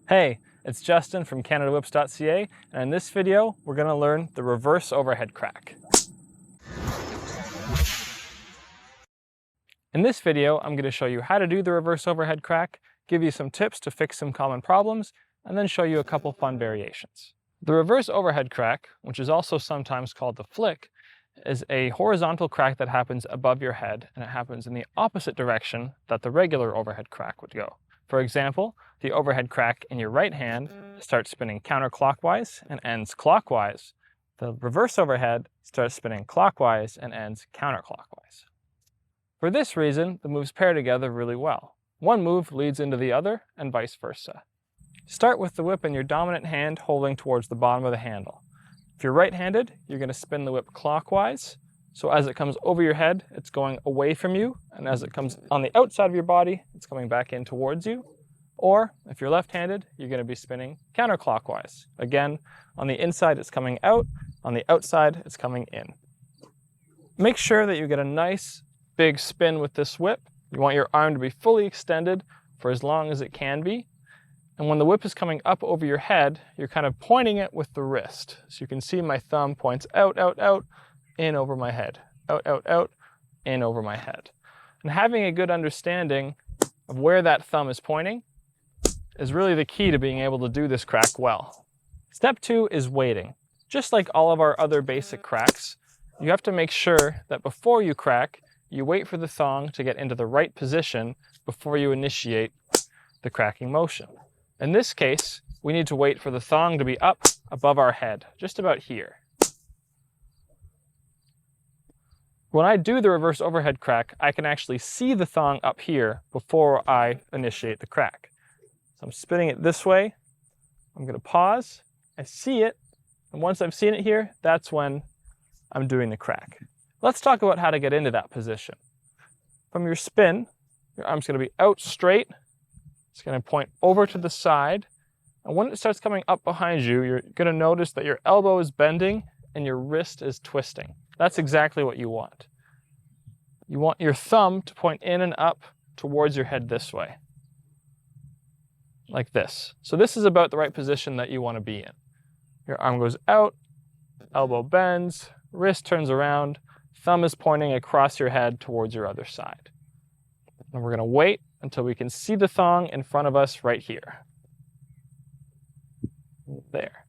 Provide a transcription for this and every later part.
Hey, it's Justin from CanadaWhips.ca, and in this video, we're going to learn the reverse overhead crack. In this video, I'm going to show you how to do the reverse overhead crack, give you some tips to fix some common problems, and then show you a couple fun variations. The reverse overhead crack, which is also sometimes called the flick, is a horizontal crack that happens above your head, and it happens in the opposite direction that the regular overhead crack would go. For example, the overhead crack in your right hand starts spinning counterclockwise and ends clockwise. The reverse overhead starts spinning clockwise and ends counterclockwise. For this reason, the moves pair together really well. One move leads into the other and vice versa. Start with the whip in your dominant hand holding towards the bottom of the handle. If you're right-handed, you're going to spin the whip clockwise. So as it comes over your head, it's going away from you, and as it comes on the outside of your body, it's coming back in towards you. Or if you're left-handed, you're going to be spinning counterclockwise. Again, on the inside, it's coming out. On the outside, it's coming in. Make sure that you get a nice big spin with this whip. You want your arm to be fully extended for as long as it can be. And when the whip is coming up over your head, you're kind of pointing it with the wrist. So you can see my thumb points out, out, out, in over my head, out, out, out, in over my head. And having a good understanding of where that thumb is pointing is really the key to being able to do this crack well. Step 2 is waiting. Just like all of our other basic cracks, you have to make sure that before you crack, you wait for the thong to get into the right position before you initiate the cracking motion. In this case, we need to wait for the thong to be up above our head, just about here. When I do the reverse overhead crack, I can actually see the thong up here before I initiate the crack. So I'm spinning it this way. I'm going to pause. I see it. And once I've seen it here, that's when I'm doing the crack. Let's talk about how to get into that position. From your spin, your arm's going to be out straight. It's going to point over to the side. And when it starts coming up behind you, you're going to notice that your elbow is bending and your wrist is twisting. That's exactly what you want. You want your thumb to point in and up towards your head this way, like this. So this is about the right position that you want to be in. Your arm goes out, elbow bends, wrist turns around, thumb is pointing across your head towards your other side. And we're going to wait until we can see the thong in front of us right here. There.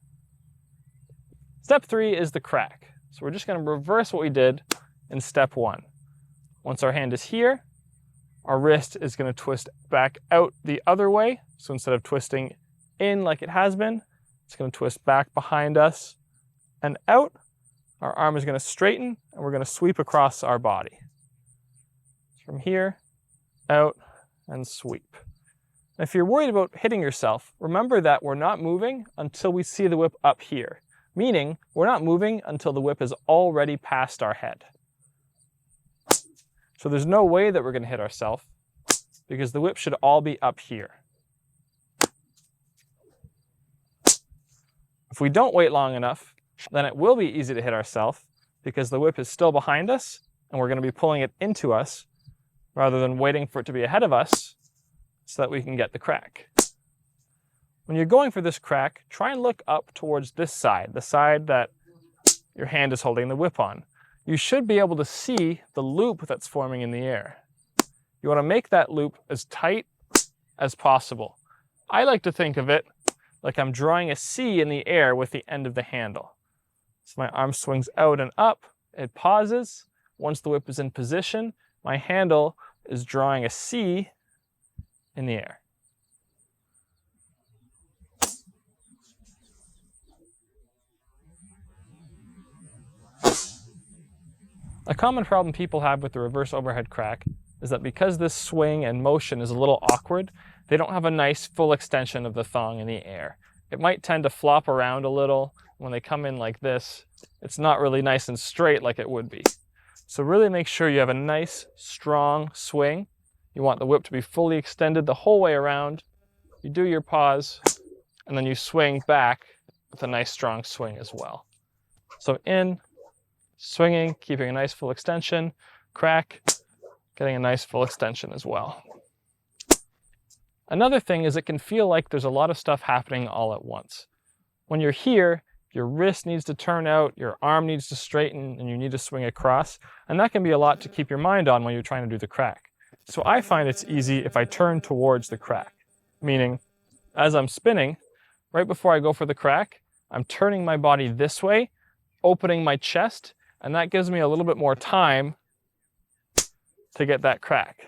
Step 3 is the crack. So we're just going to reverse what we did in step 1. Once our hand is here, our wrist is going to twist back out the other way. So instead of twisting in like it has been, it's going to twist back behind us and out. Our arm is going to straighten, and we're going to sweep across our body. From here, out, and sweep. If you're worried about hitting yourself, remember that we're not moving until we see the whip up here. Meaning, we're not moving until the whip is already past our head. So there's no way that we're going to hit ourselves, because the whip should all be up here. If we don't wait long enough, then it will be easy to hit ourselves, because the whip is still behind us, and we're going to be pulling it into us, rather than waiting for it to be ahead of us, so that we can get the crack. When you're going for this crack, try and look up towards this side, the side that your hand is holding the whip on. You should be able to see the loop that's forming in the air. You want to make that loop as tight as possible. I like to think of it like I'm drawing a C in the air with the end of the handle. So my arm swings out and up, it pauses. Once the whip is in position, my handle is drawing a C in the air. A common problem people have with the reverse overhead crack is that because this swing and motion is a little awkward, they don't have a nice full extension of the thong in the air. It might tend to flop around a little. When they come in like this, it's not really nice and straight like it would be. So really make sure you have a nice, strong swing. You want the whip to be fully extended the whole way around. You do your pause, and then you swing back with a nice, strong swing as well. So in, swinging, keeping a nice full extension, crack, getting a nice full extension as well. Another thing is it can feel like there's a lot of stuff happening all at once. When you're here, your wrist needs to turn out, your arm needs to straighten, and you need to swing across, and that can be a lot to keep your mind on when you're trying to do the crack. So I find it's easy if I turn towards the crack, meaning as I'm spinning, right before I go for the crack, I'm turning my body this way, opening my chest, and that gives me a little bit more time to get that crack.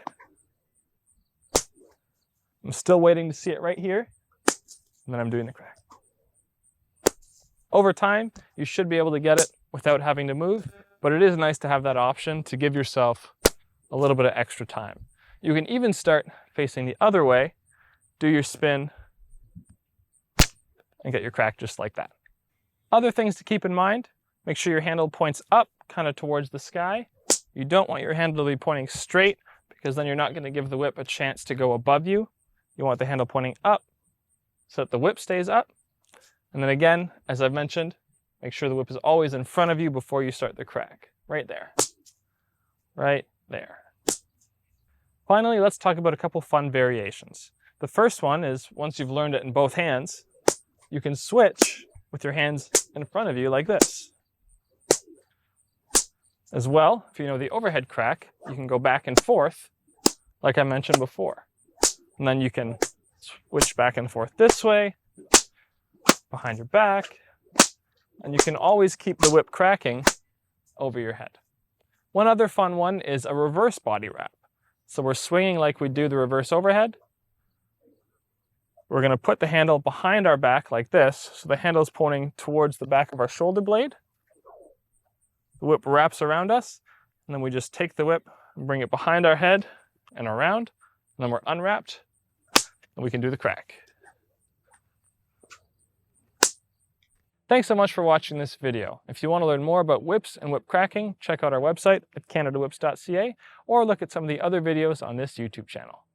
I'm still waiting to see it right here, and then I'm doing the crack. Over time, you should be able to get it without having to move, but it is nice to have that option to give yourself a little bit of extra time. You can even start facing the other way, do your spin, and get your crack just like that. Other things to keep in mind, make sure your handle points up, kind of towards the sky. You don't want your handle to be pointing straight, because then you're not going to give the whip a chance to go above you. You want the handle pointing up so that the whip stays up. And then again, as I've mentioned, make sure the whip is always in front of you before you start the crack. Right there. Right there. Finally, let's talk about a couple fun variations. The first one is, once you've learned it in both hands, you can switch with your hands in front of you like this. As well, if you know the overhead crack, you can go back and forth like I mentioned before. And then you can switch back and forth this way, behind your back, and you can always keep the whip cracking over your head. One other fun one is a reverse body wrap. So we're swinging like we do the reverse overhead. We're going to put the handle behind our back like this, so the handle is pointing towards the back of our shoulder blade. The whip wraps around us, and then we just take the whip and bring it behind our head and around, and then we're unwrapped, and we can do the crack. Thanks so much for watching this video. If you want to learn more about whips and whip cracking, check out our website at CanadaWhips.ca or look at some of the other videos on this YouTube channel.